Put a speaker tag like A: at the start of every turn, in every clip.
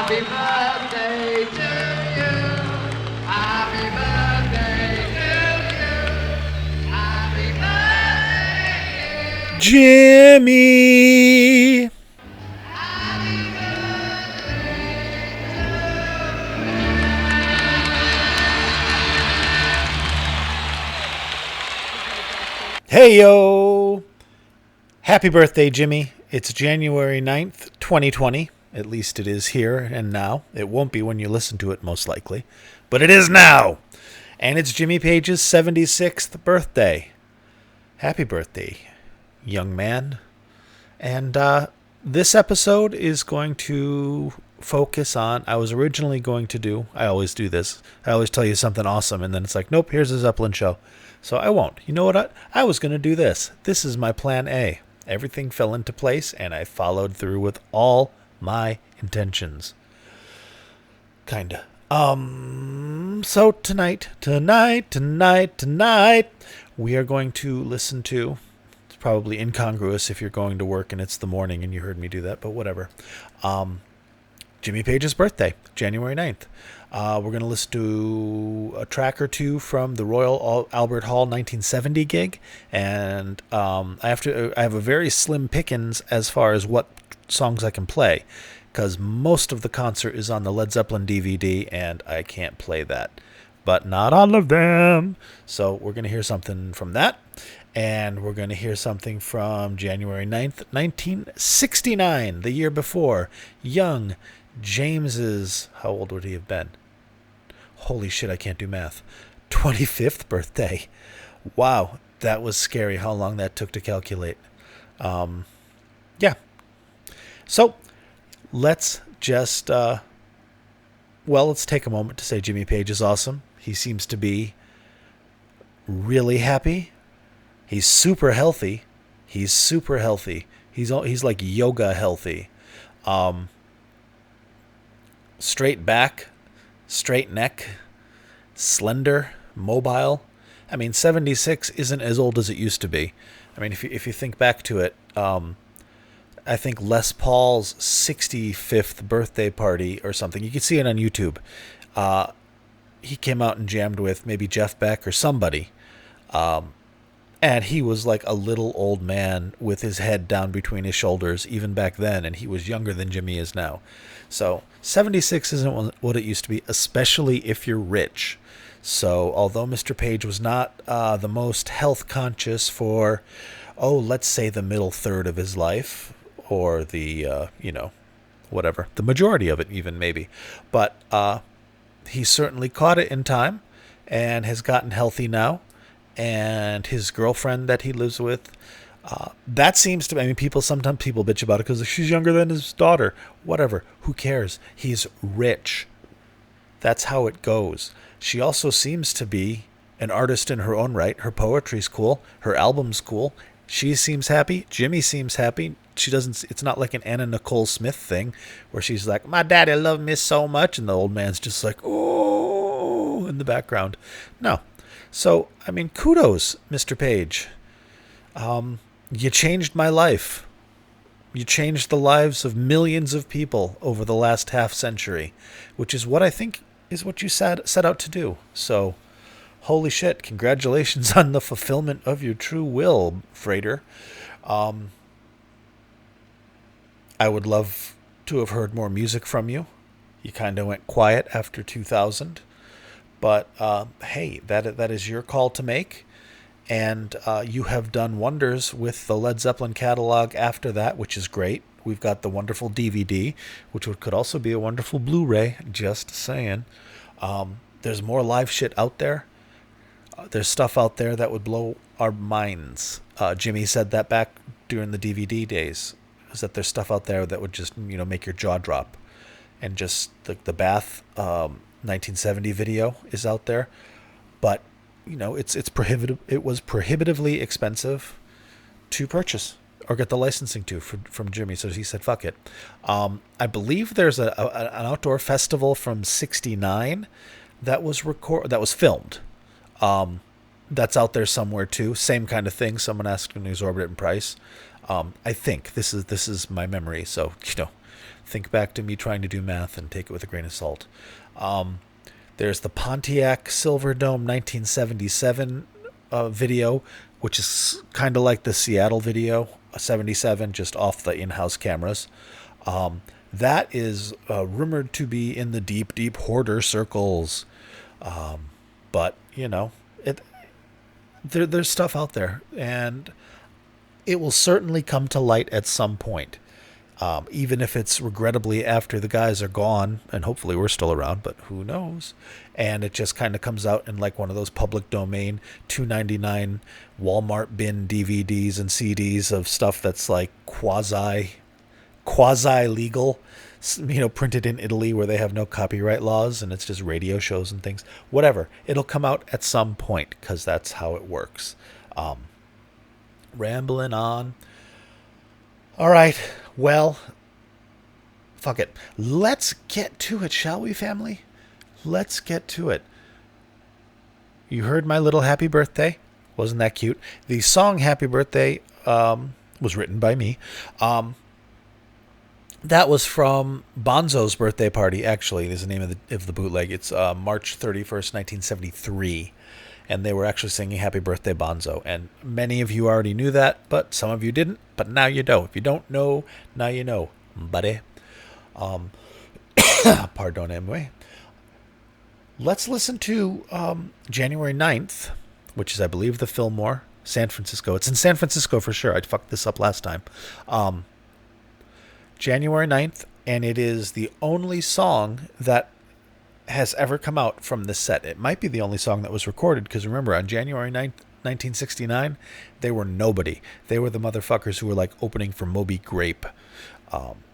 A: Happy birthday to you. Happy birthday to you. Happy birthday.
B: Jimmy! Hey yo! Happy birthday, Jimmy. It's January 9th, 2020. At least it is here and now. It won't be when you listen to it, most likely. But it is now! And it's Jimmy Page's 76th birthday. Happy birthday, young man. And this episode is going to focus on, I was originally going to do, I always do this, I always tell you something awesome, and then it's like, nope, here's a Zeppelin show. So I won't. You know what? I was going to do this. This is my plan A. Everything fell into place, and I followed through with all my intentions. Kinda. So tonight, we are going to listen to, it's probably incongruous if you're going to work and it's the morning and you heard me do that, but whatever. Jimmy Page's birthday, January 9th. We're going to listen to a track or two from the Royal Albert Hall 1970 gig, and I have a very slim pickings as far as what songs I can play, because most of the concert is on the Led Zeppelin DVD, and I can't play that, but not all of them. So we're going to hear something from that, and we're going to hear something from January 9th, 1969, the year before. Young James's, how old would he have been? Holy shit, I can't do math. 25th birthday. Wow, that was scary how long that took to calculate. Yeah. So, let's just, let's take a moment to say Jimmy Page is awesome. He seems to be really happy. He's super healthy. He's like yoga healthy. Straight back, straight neck, slender, mobile. I mean, 76 isn't as old as it used to be. I mean, if you think back to it, I think Les Paul's 65th birthday party or something, you can see it on YouTube. He came out and jammed with maybe Jeff Beck or somebody. And he was like a little old man with his head down between his shoulders, even back then, and he was younger than Jimmy is now. So 76 isn't what it used to be, especially if you're rich. So although Mr. Page was not the most health conscious for, let's say the middle third of his life, or the, whatever, the majority of it even maybe. But he certainly caught it in time and has gotten healthy now. And his girlfriend that he lives with, that seems to be, I mean, sometimes people bitch about it because she's younger than his daughter. Whatever, who cares? He's rich. That's how it goes. She also seems to be an artist in her own right. Her poetry's cool. Her album's cool. She seems happy. Jimmy seems happy. It's not like an Anna Nicole Smith thing where she's like, my daddy loved me so much, and the old man's just like, oh, in the background. No. So, I mean, kudos, Mr. Page. You changed my life. You changed the lives of millions of people over the last half century, which is what I think is what you set out to do. So, holy shit, congratulations on the fulfillment of your true will, Freighter. I would love to have heard more music from you. You kind of went quiet after 2000. But, hey, that is your call to make. And you have done wonders with the Led Zeppelin catalog after that, which is great. We've got the wonderful DVD, which could also be a wonderful Blu-ray, just saying. There's more live shit out there. There's stuff out there that would blow our minds. Jimmy said that back during the DVD days, is that there's stuff out there that would just, make your jaw drop. And just the Bath 1970 video is out there, but it's prohibitive. It was prohibitively expensive to purchase or get the licensing from Jimmy, so he said fuck it. I believe there's an outdoor festival from '69 that was filmed. That's out there somewhere too. Same kind of thing. Someone asked an exorbitant price. I think this is my memory. So think back to me trying to do math and take it with a grain of salt. There's the Pontiac Silverdome 1977 video, which is kind of like the Seattle video, 77, just off the in-house cameras. That is rumored to be in the deep, deep hoarder circles. But, there's stuff out there, and it will certainly come to light at some point. Even if it's regrettably after the guys are gone, and hopefully we're still around, but who knows? And it just kind of comes out in like one of those public domain $2.99 Walmart bin DVDs and CDs of stuff that's like quasi legal, printed in Italy where they have no copyright laws, and it's just radio shows and things. Whatever, it'll come out at some point because that's how it works. Rambling on. All right, well, fuck it. Let's get to it, shall we, family? Let's get to it. You heard my little happy birthday? Wasn't that cute? The song Happy Birthday was written by me. That was from Bonzo's birthday party, actually, is the name of the bootleg. It's March 31st, 1973. And they were actually singing Happy Birthday, Bonzo. And many of you already knew that, but some of you didn't. But now you know. If you don't know, now you know, buddy. Pardonnez-moi. Let's listen to January 9th, which is, I believe, the Fillmore, San Francisco. It's in San Francisco for sure. I fucked this up last time. January 9th, and it is the only song that has ever come out from this set. It might be the only song that was recorded, because remember, on January 9th, 1969, they were nobody. They were the motherfuckers who were like opening for Moby Grape.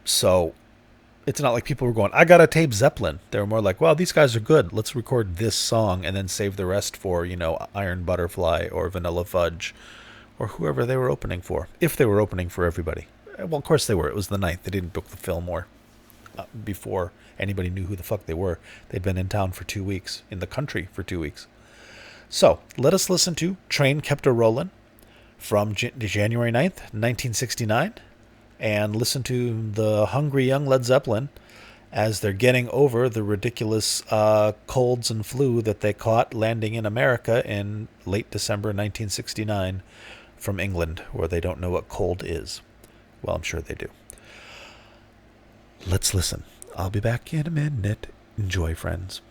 B: So it's not like people were going, I gotta tape Zeppelin. They were more like, well, these guys are good. Let's record this song and then save the rest for, Iron Butterfly or Vanilla Fudge or whoever they were opening for. If they were opening for everybody. Well, of course they were. It was the 9th. They didn't book the Fillmore before anybody knew who the fuck they were. They'd been in town for 2 weeks, in the country for 2 weeks. So let us listen to Train Kept A Rollin' from January 9th, 1969, and listen to the hungry young Led Zeppelin as they're getting over the ridiculous colds and flu that they caught landing in America in late December 1969 from England, where they don't know what cold is. Well, I'm sure they do. Let's listen. I'll be back in a minute. Enjoy, friends.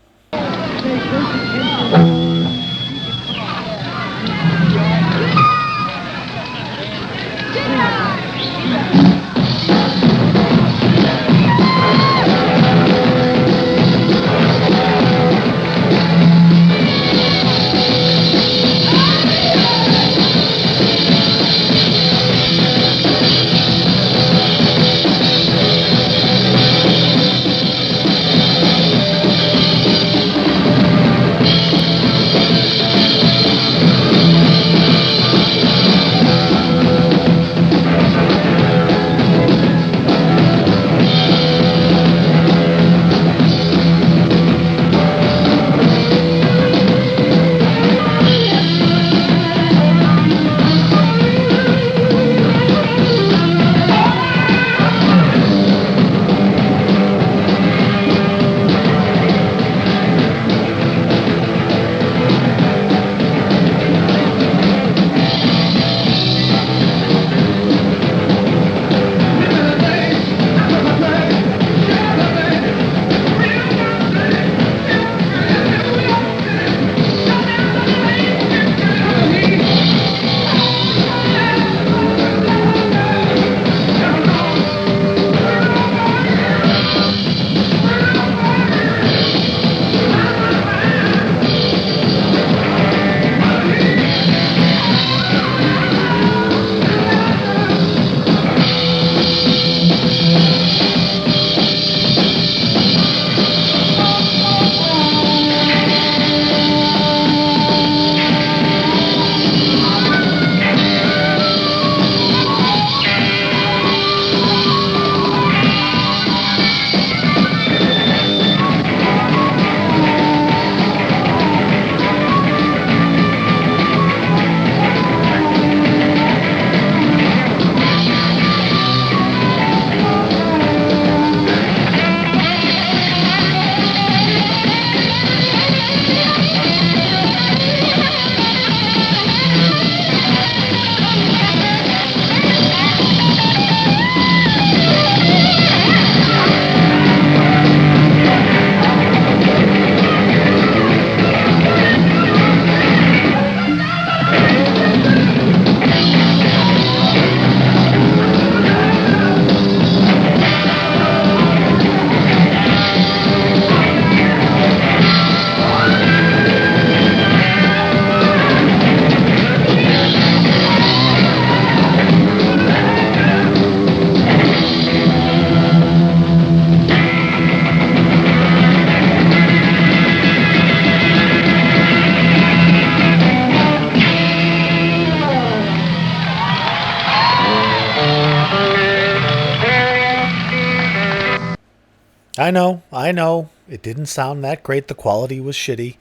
B: I know. I know. It didn't sound that great. The quality was shitty.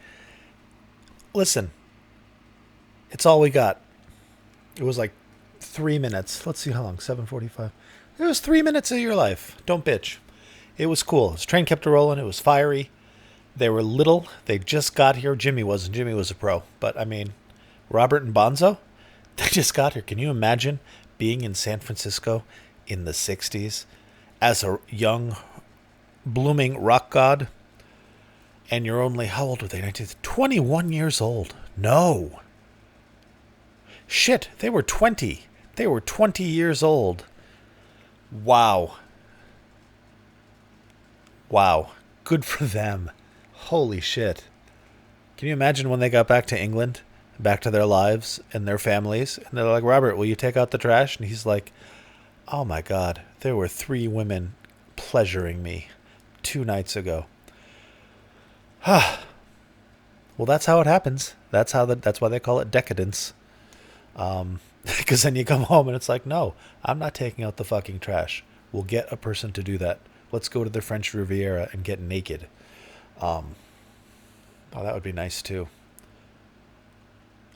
B: Listen, it's all we got. It was like 3 minutes. Let's see how long. 7:45. It was 3 minutes of your life. Don't bitch. It was cool. His train kept a rolling. It was fiery. They were little. They just got here. Jimmy wasn't. Jimmy was a pro. But, I mean, Robert and Bonzo, they just got here. Can you imagine being in San Francisco in the 60s as a young, blooming rock god? And you're only, how old were they? 21 years old. No. Shit, they were 20. They were 20 years old. Wow. Wow. Good for them. Holy shit. Can you imagine when they got back to England, back to their lives and their families? And they're like, Robert, will you take out the trash? And he's like, oh my God, there were 3 women pleasuring me 2 nights ago. Well, that's how it happens. That's why they call it decadence. Because then you come home and it's like, no, I'm not taking out the fucking trash. We'll get a person to do that. Let's go to the French Riviera and get naked. Oh, that would be nice too.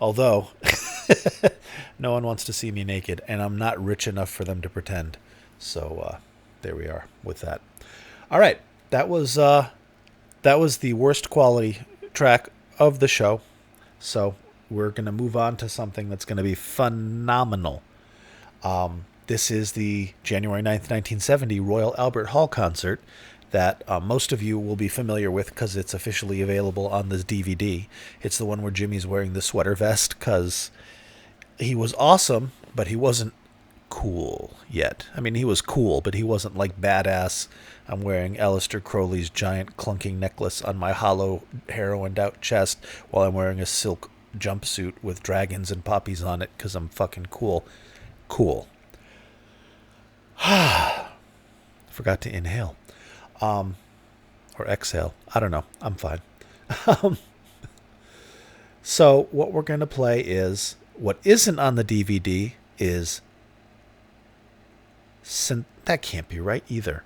B: Although, no one wants to see me naked, and I'm not rich enough for them to pretend. So there we are with that. All right, that was the worst quality track of the show. So we're going to move on to something that's going to be phenomenal. This is the January 9th, 1970 Royal Albert Hall concert that most of you will be familiar with because it's officially available on this DVD. It's the one where Jimmy's wearing the sweater vest because he was awesome, but he wasn't cool yet. I mean, he was cool, but he wasn't like badass. I'm wearing Aleister Crowley's giant clunking necklace on my hollow, heroined out chest while I'm wearing a silk jumpsuit with dragons and poppies on it because I'm fucking cool. Cool. Forgot to inhale. Or exhale. I don't know. I'm fine. So what we're going to play is, what isn't on the DVD is, that can't be right either.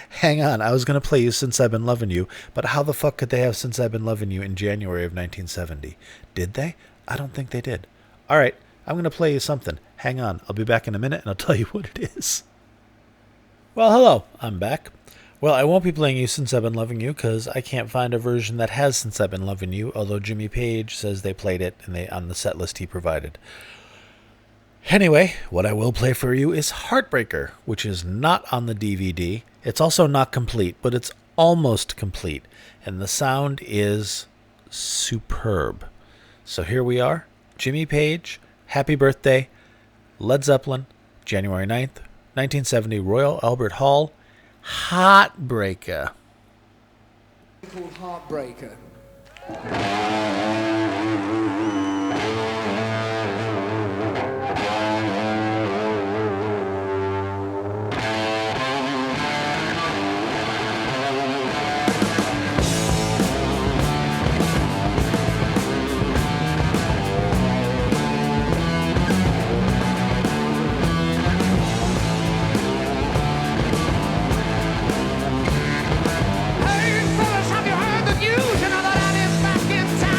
B: Hang on. I was going to play you Since I've Been Loving You, but how the fuck could they have Since I've Been Loving You in January of 1970? Did they? I don't think they did. All right. I'm going to play you something. Hang on. I'll be back in a minute and I'll tell you what it is. Well, hello. I'm back. Well, I won't be playing you Since I've Been Loving You because I can't find a version that has Since I've Been Loving You, although Jimmy Page says they played it and on the set list he provided. Anyway, what I will play for you is Heartbreaker, which is not on the DVD. It's also not complete, but it's almost complete, and the sound is superb. So here we are, Jimmy Page, Happy Birthday, Led Zeppelin, January 9th, 1970, Royal Albert Hall, Heartbreaker.
A: Called Heartbreaker. Hey fellas, have you heard the news? You know that Annie's back in town.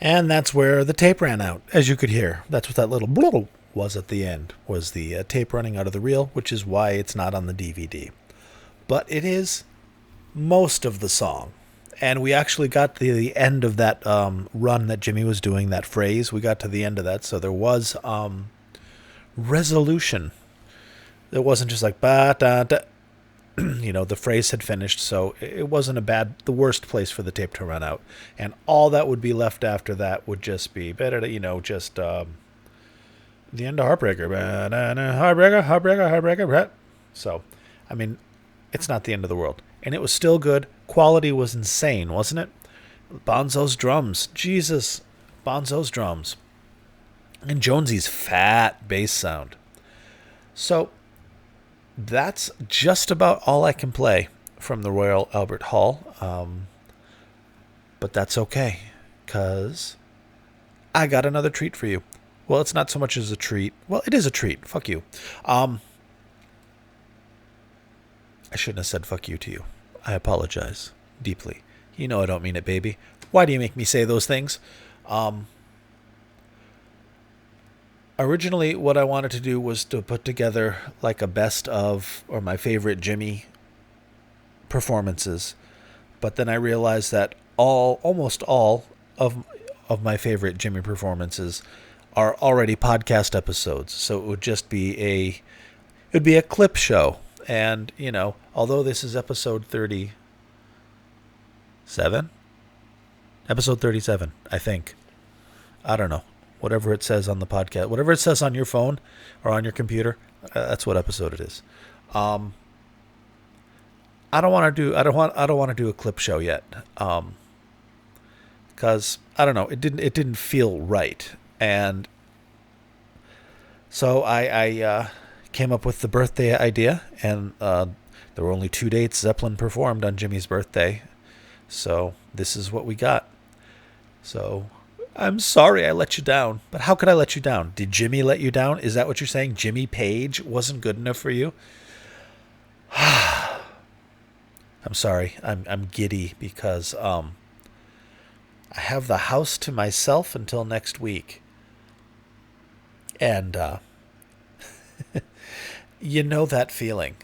B: And that's where the tape ran out, as you could hear. That's what that little bloop was at the end, was the tape running out of the reel, which is why it's not on the DVD. But it is most of the song. And we actually got the end of that run that Jimmy was doing, that phrase. We got to the end of that, so there was resolution. It wasn't just like, ba da da. The phrase had finished, so it wasn't the worst place for the tape to run out. And all that would be left after that would just be better, just the end of Heartbreaker. Heartbreaker, Heartbreaker, Heartbreaker. So, I mean, it's not the end of the world. And it was still good. Quality was insane, wasn't it? Bonzo's drums. Jesus. Bonzo's drums. And Jonesy's fat bass sound. So, that's just about all I can play from the Royal Albert Hall. But that's okay, because I got another treat for you. Well, it's not so much as a treat. Well, it is a treat. Fuck you. I shouldn't have said fuck you to you. I apologize deeply. You know I don't mean it, baby. Why do you make me say those things? Originally, what I wanted to do was to put together like a best of, or my favorite Jimmy performances. But then I realized that almost all of my favorite Jimmy performances are already podcast episodes. So it would just be a clip show. And, although this is episode 37, I think. I don't know. Whatever it says on the podcast, whatever it says on your phone or on your computer, that's what episode it is. I don't want to do a clip show yet. Because I don't know, it didn't feel right. And so I came up with the birthday idea, and there were only 2 dates Zeppelin performed on Jimmy's birthday. So this is what we got. So I'm sorry I let you down. But how could I let you down? Did Jimmy let you down? Is that what you're saying? Jimmy Page wasn't good enough for you? I'm sorry. I'm giddy because I have the house to myself until next week. And you know that feeling.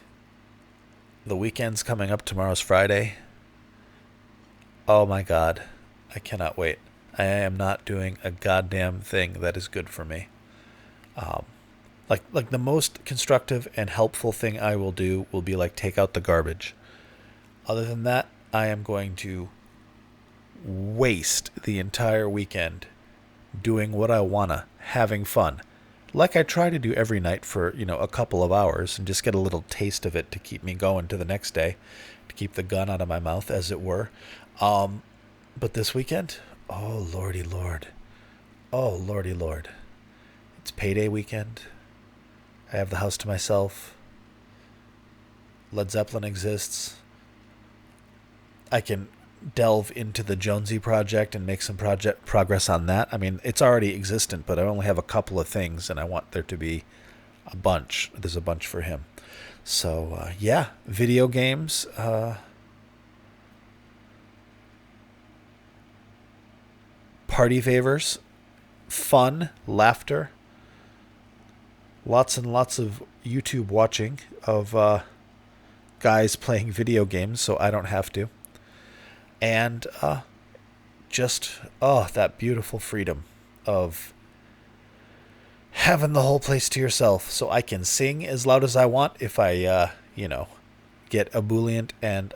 B: The weekend's coming up. Tomorrow's Friday. Oh my God. I cannot wait. I am not doing a goddamn thing that is good for me. Like the most constructive and helpful thing I will do will be like take out the garbage. Other than that, I am going to waste the entire weekend doing what I wanna, having fun. Like I try to do every night for, a couple of hours and just get a little taste of it to keep me going to the next day, to keep the gun out of my mouth, as it were. But this weekend, oh lordy lord. Oh lordy lord. It's payday weekend. I have the house to myself. Led Zeppelin exists. I can delve into the Jonesy project and make some progress on that. I mean, it's already existent, but I only have a couple of things, and I want there to be a bunch. There's a bunch for him. So, video games. Party favors. Fun. Laughter. Lots and lots of YouTube watching of guys playing video games, so I don't have to. And that beautiful freedom of having the whole place to yourself, so I can sing as loud as I want if I, get ebullient and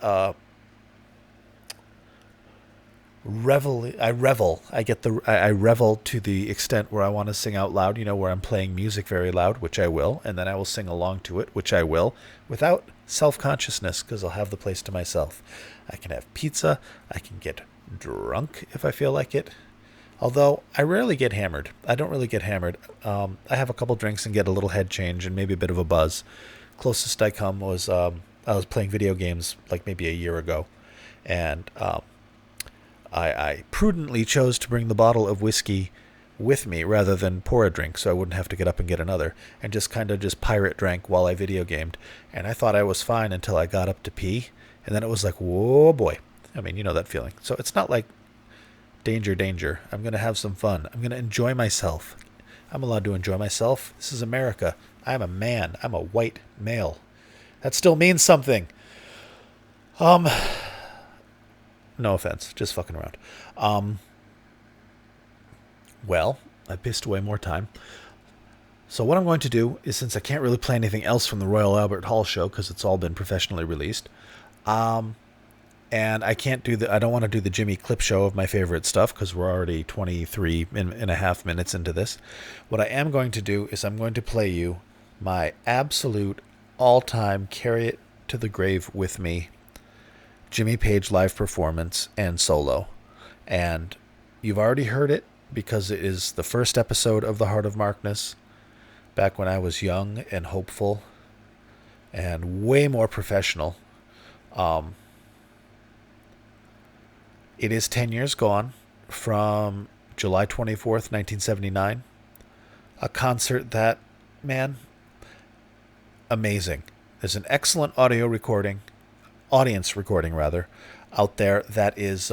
B: revel. I revel. I revel to the extent where I want to sing out loud, where I'm playing music very loud, which I will, and then I will sing along to it, which I will, without self-consciousness, because I'll have the place to myself. I can have pizza. I can get drunk if I feel like it. Although I rarely get hammered. I don't really get hammered. I have a couple drinks and get a little head change and maybe a bit of a buzz. Closest I come was I was playing video games like maybe a year ago, and I prudently chose to bring the bottle of whiskey with me rather than pour a drink, so I wouldn't have to get up and get another, and just kind of just pirate drank while I video gamed. And I thought I was fine until I got up to pee, and then it was like, whoa boy. I mean, you know that feeling. So it's not like Danger, danger. I'm going to have some fun. I'm going to enjoy myself. I'm allowed to enjoy myself. This is America. I'm a man. I'm a white male. That still means something. No offense. Just fucking around. Well, I pissed away more time. So what I'm going to do is, since I can't really play anything else from the Royal Albert Hall show because it's all been professionally released, and I don't want to do the Jimmy Clip show of my favorite stuff because we're already 23 and a half minutes into this. What I am going to do is I'm going to play you my absolute all-time carry it to the grave with me Jimmy Page live performance and solo. And you've already heard it because it is the first episode of The Heart of Markness, back when I was young and hopeful and way more professional. It is 10 years gone from July 24th, 1979. A concert that, man, amazing. There's an excellent audience recording rather, out there that is,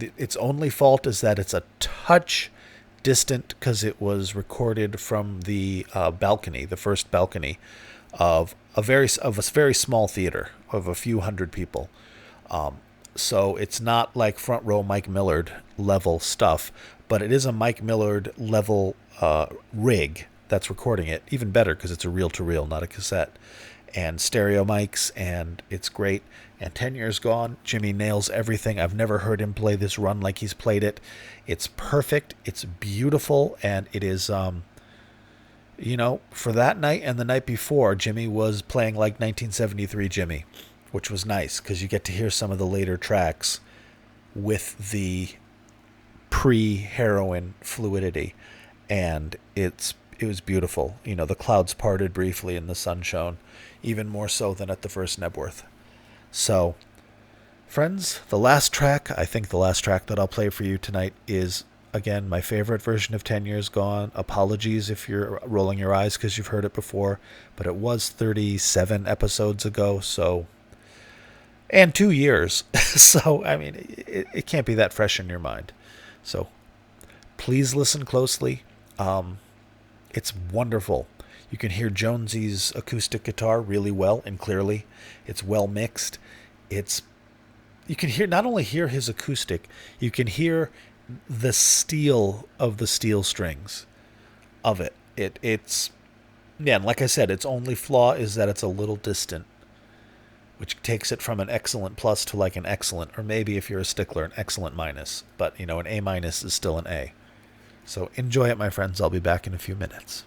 B: its only fault is that it's a touch distant because it was recorded from the balcony, the first balcony of a very small theater of a few hundred people. So it's not like front row Mike Millard level stuff, but it is a Mike Millard level rig that's recording it. Even better because it's a reel-to-reel, not a cassette. And stereo mics, and it's great. And 10 years gone, Jimmy nails everything. I've never heard him play this run like he's played it. It's perfect. It's beautiful. And it is, for that night and the night before, Jimmy was playing like 1973 Jimmy, which was nice because you get to hear some of the later tracks with the pre-heroin fluidity. And it was beautiful. The clouds parted briefly and the sun shone, even more so than at the first Nebworth. So, friends, the last track that I'll play for you tonight is, again, my favorite version of 10 Years Gone. Apologies if you're rolling your eyes because you've heard it before, but it was 37 episodes ago, and 2 years. So, I mean, it can't be that fresh in your mind. So, please listen closely. It's wonderful. You can hear Jonesy's acoustic guitar really well and clearly. It's well mixed. You can not only hear his acoustic, you can hear the steel of the steel strings of it. It's and like I said, its only flaw is that it's a little distant, which takes it from an excellent plus to like an excellent, or maybe if you're a stickler, an excellent minus. But an A minus is still an A. So enjoy it, my friends. I'll be back in a few minutes.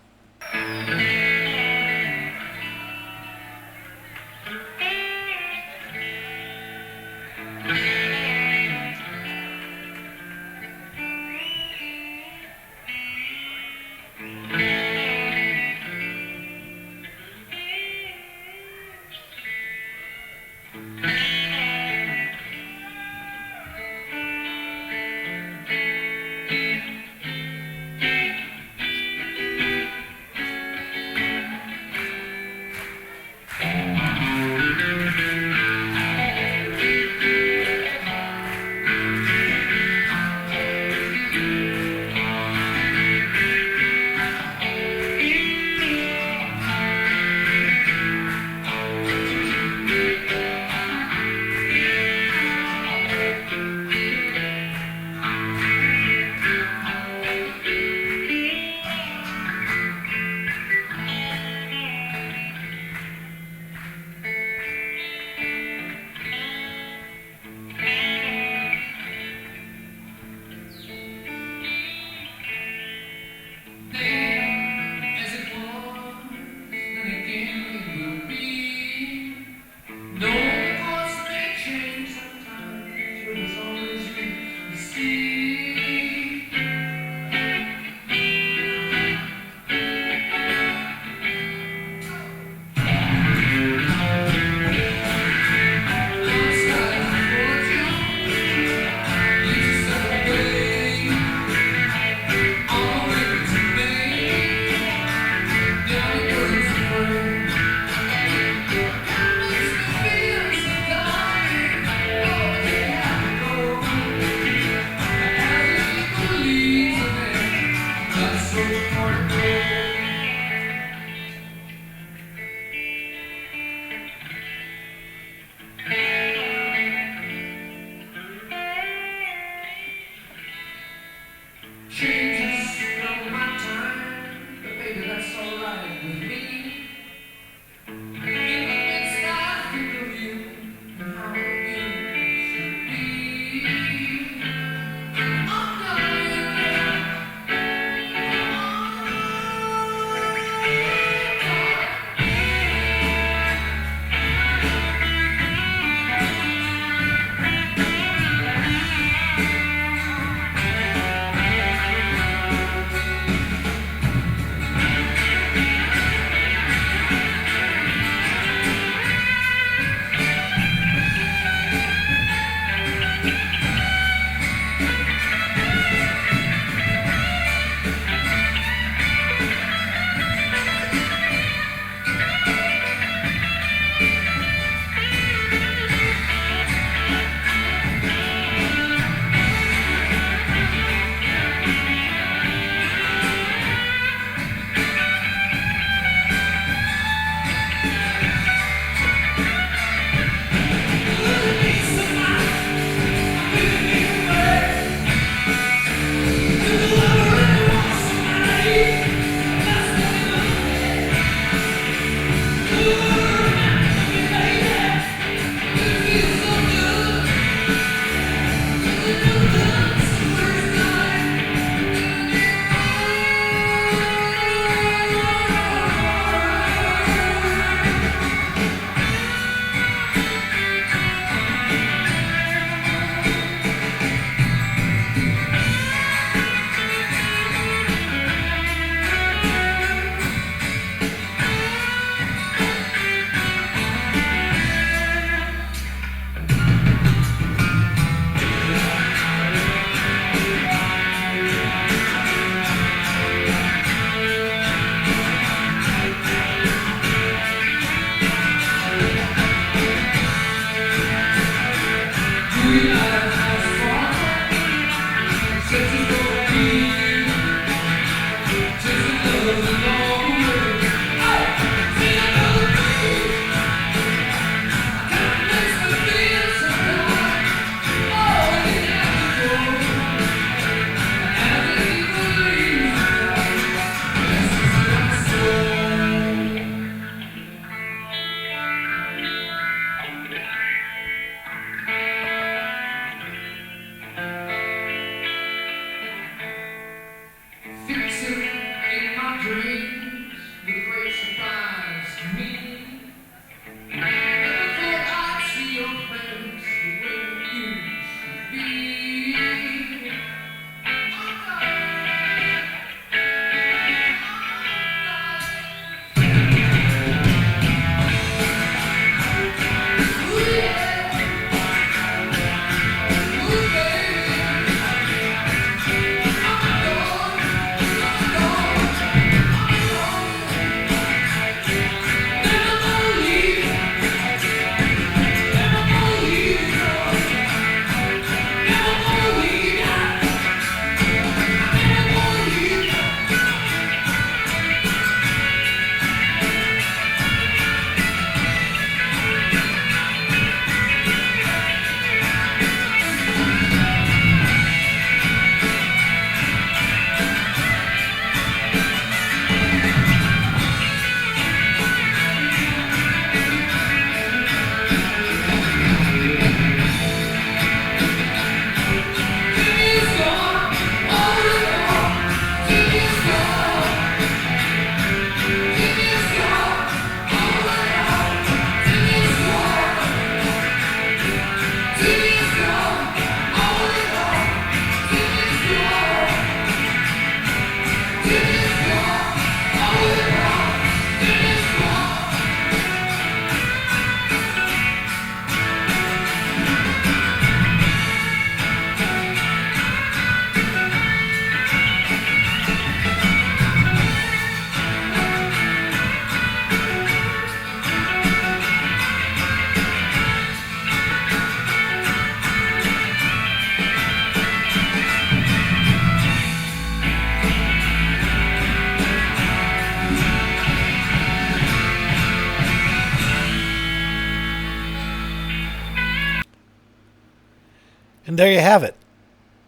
B: And there you have it.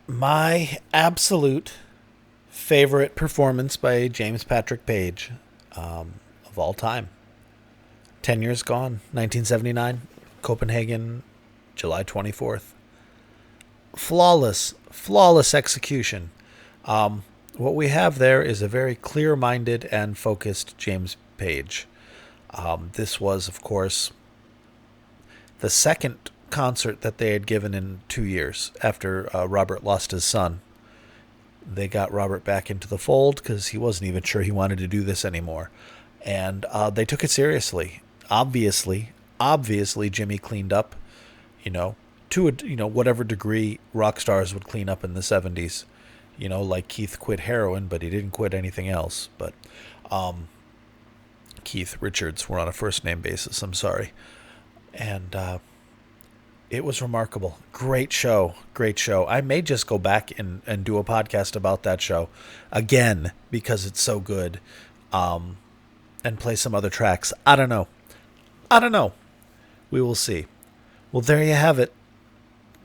B: My absolute favorite performance by James Patrick Page of all time. 10 years gone, 1979, Copenhagen, July 24th. Flawless execution. What we have there is a very clear-minded and focused James Page. This was, of course, the second concert that they had given in 2 years after Robert lost his son. They got Robert back into the fold because he wasn't even sure he wanted to do this anymore. And they took it seriously. Obviously, Jimmy cleaned up, to a, whatever degree rock stars would clean up in the 70s. Like Keith quit heroin, but he didn't quit anything else. But Keith Richards, we're on a first name basis, I'm sorry. And it was remarkable. Great show. I may just go back and do a podcast about that show again because it's so good, and play some other tracks. I don't know. We will see. Well, there you have it.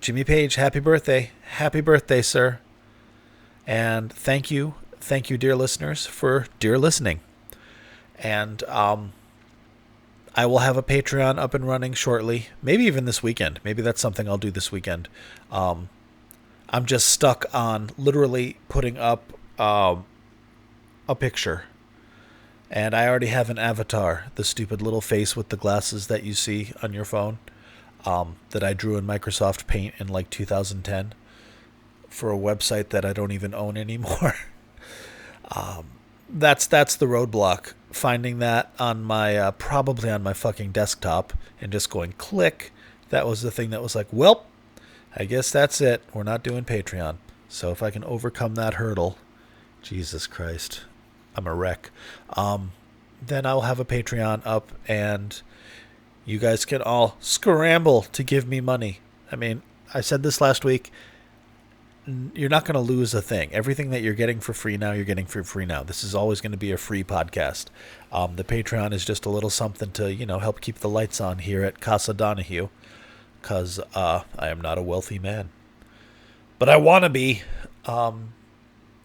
B: Jimmy Page, happy birthday. Happy birthday, sir. And thank you, dear listeners, for dear listening. And I will have a Patreon up and running shortly, maybe even this weekend. Maybe that's something I'll do this weekend. I'm just stuck on literally putting up a picture. And I already have an avatar, the stupid little face with the glasses that you see on your phone, that I drew in Microsoft Paint in like 2010 for a website that I don't even own anymore. That's the roadblock. Finding that on my probably on my fucking desktop and just going click. That was the thing that was like, well, I guess that's it. We're not doing Patreon. So if I can overcome that hurdle, Jesus Christ, I'm a wreck. Then I'll have a Patreon up and you guys can all scramble to give me money. I mean, I said this last week. You're not going to lose a thing. Everything that you're getting for free now, you're getting for free now. This is always going to be a free podcast. The Patreon is just a little something to, help keep the lights on here at Casa Donahue, because I am not a wealthy man. But I want to be.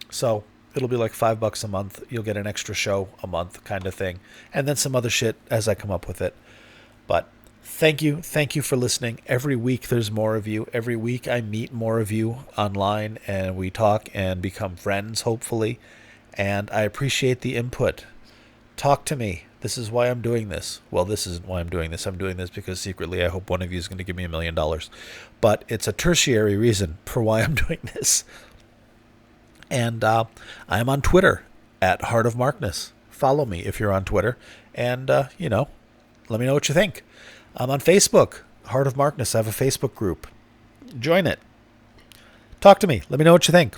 B: So it'll be like $5 a month. You'll get an extra show a month kind of thing. And then some other shit as I come up with it. But thank you for listening. Every week there's more of you. Every week I meet more of you online and we talk and become friends, hopefully. And I appreciate the input. Talk to me. This is why I'm doing this. Well, this isn't why I'm doing this. I'm doing this because secretly I hope one of you is going to give me $1 million. But it's a tertiary reason for why I'm doing this. And I am on Twitter at Heart of Markness. Follow me if you're on Twitter. And, let me know what you think. I'm on Facebook, Heart of Markness. I have a Facebook group. Join it. Talk to me. Let me know what you think.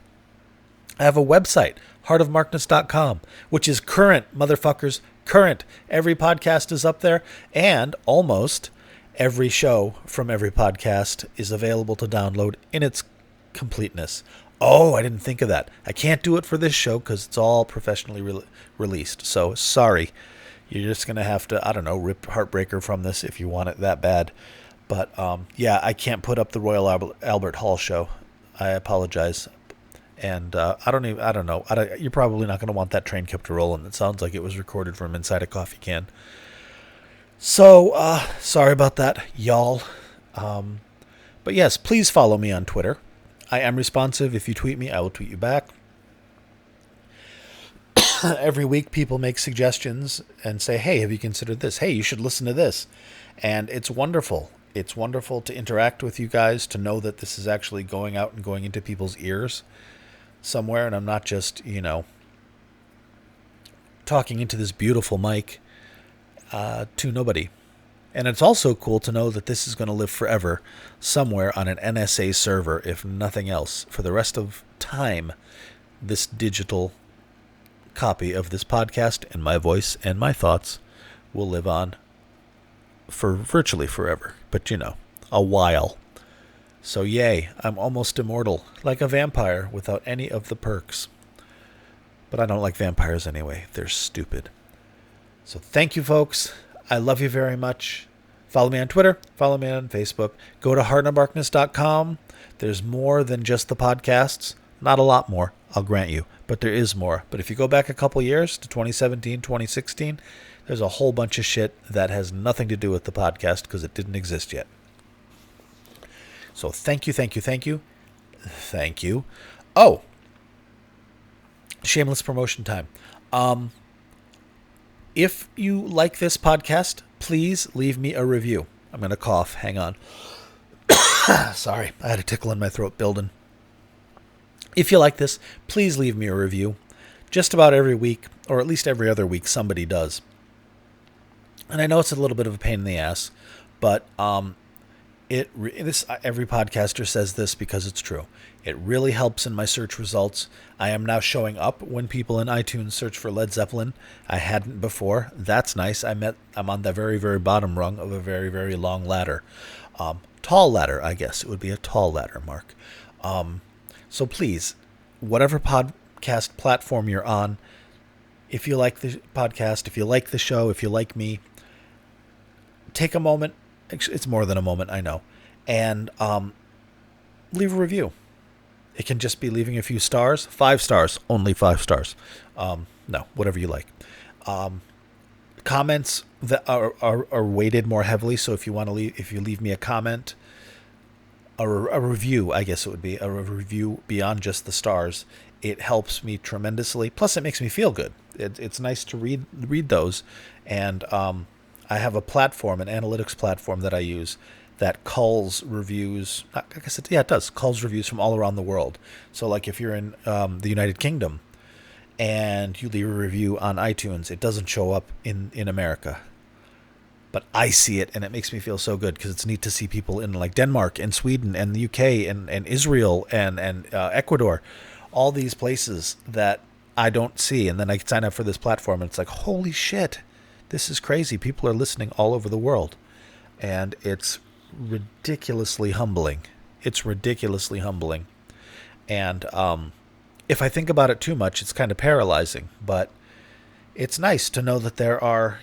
B: I have a website, heartofmarkness.com, which is current, motherfuckers. Current. Every podcast is up there, and almost every show from every podcast is available to download in its completeness. Oh, I didn't think of that. I can't do it for this show because it's all professionally released. So, sorry. You're just going to have to, rip Heartbreaker from this if you want it that bad. But, yeah, I can't put up the Royal Albert Hall show. I apologize. And I don't know. You're probably not going to want that Train Kept A Rollin. It sounds like it was recorded from inside a coffee can. So, sorry about that, y'all. But yes, please follow me on Twitter. I am responsive. If you tweet me, I will tweet you back. Every week people make suggestions and say, hey, have you considered this? Hey, you should listen to this. And it's wonderful. It's wonderful to interact with you guys, to know that this is actually going out and going into people's ears somewhere. And I'm not just, talking into this beautiful mic to nobody. And it's also cool to know that this is going to live forever somewhere on an NSA server, if nothing else. For the rest of time, this digital copy of this podcast and my voice and my thoughts will live on for virtually forever, but a while. So yay, I'm almost immortal, like a vampire without any of the perks. But I don't like vampires anyway. They're stupid. So thank you, folks. I love you very much. Follow me on Twitter. Follow me on Facebook. Go to heartanddarkness.com. There's more than just the podcasts. Not a lot more, I'll grant you, but there is more. But if you go back a couple years to 2017, 2016, there's a whole bunch of shit that has nothing to do with the podcast because it didn't exist yet. So thank you, thank you, thank you. Thank you. Oh, shameless promotion time. If you like this podcast, please leave me a review. I'm going to cough. Hang on. Sorry, I had a tickle in my throat building. If you like this, please leave me a review. Just about every week, or at least every other week, somebody does. And I know it's a little bit of a pain in the ass, but every podcaster says this because it's true. It really helps in my search results. I am now showing up when people in iTunes search for Led Zeppelin. I hadn't before. That's nice. I'm on the very, very bottom rung of a very, very long ladder. Tall ladder, I guess. It would be a tall ladder, Mark. So please, whatever podcast platform you're on, if you like the podcast, if you like the show, if you like me, take a moment. It's more than a moment, I know. And leave a review. It can just be leaving a few stars. 5 stars. Only 5 stars. No, whatever you like. Comments that are weighted more heavily. So if you leave me a comment, a review, I guess it would be, a review beyond just the stars, it helps me tremendously. Plus, it makes me feel good. It's nice to read those. And I have a platform, an analytics platform that I use that culls reviews. I guess it does. Culls reviews from all around the world. So like if you're in the United Kingdom and you leave a review on iTunes, it doesn't show up in America. But I see it, and it makes me feel so good because it's neat to see people in like Denmark and Sweden and the UK and Israel and Ecuador, all these places that I don't see. And then I sign up for this platform, and it's like, holy shit, this is crazy. People are listening all over the world, and it's ridiculously humbling. It's ridiculously humbling. And if I think about it too much, it's kind of paralyzing. But it's nice to know that there are,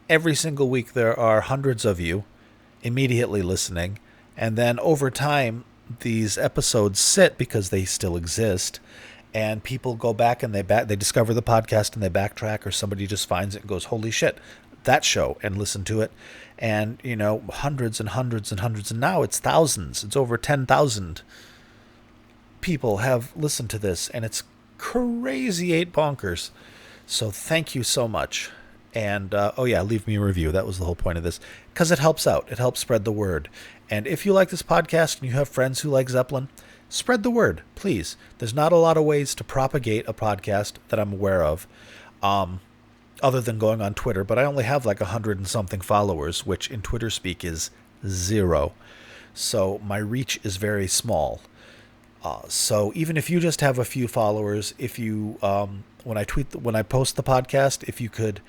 B: every single week there are hundreds of you immediately listening. And then over time, these episodes sit because they still exist. And people go back and they discover the podcast and they backtrack, or somebody just finds it and goes, holy shit, that show, and listen to it. And, hundreds and hundreds and hundreds. And now it's thousands. It's over 10,000 people have listened to this. And it's crazy 8 bonkers. So thank you so much. And, leave me a review. That was the whole point of this. Because it helps out. It helps spread the word. And if you like this podcast and you have friends who like Zeppelin, spread the word, please. There's not a lot of ways to propagate a podcast that I'm aware of, other than going on Twitter. But I only have like 100 and something followers, which in Twitter speak is 0. So my reach is very small. So even if you just have a few followers, if you, when I post the podcast, if you could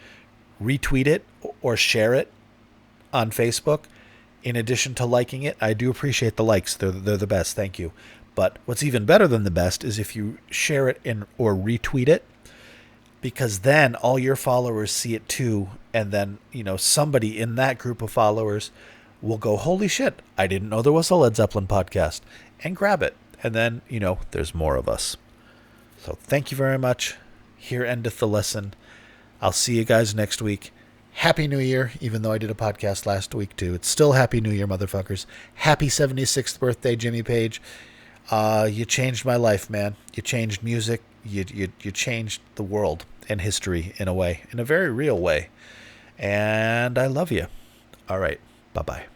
B: retweet it or share it on Facebook, in addition to liking it, I do appreciate the likes. They're the best. Thank you. But what's even better than the best is if you share it or retweet it, because then all your followers see it too. And then, somebody in that group of followers will go, holy shit, I didn't know there was a Led Zeppelin podcast, and grab it. And then, there's more of us. So thank you very much. Here endeth the lesson. I'll see you guys next week. Happy New Year, even though I did a podcast last week too. It's still Happy New Year, motherfuckers. Happy 76th birthday, Jimmy Page. You changed my life, man. You changed music. You changed the world and history in a way, in a very real way. And I love you. All right. Bye-bye.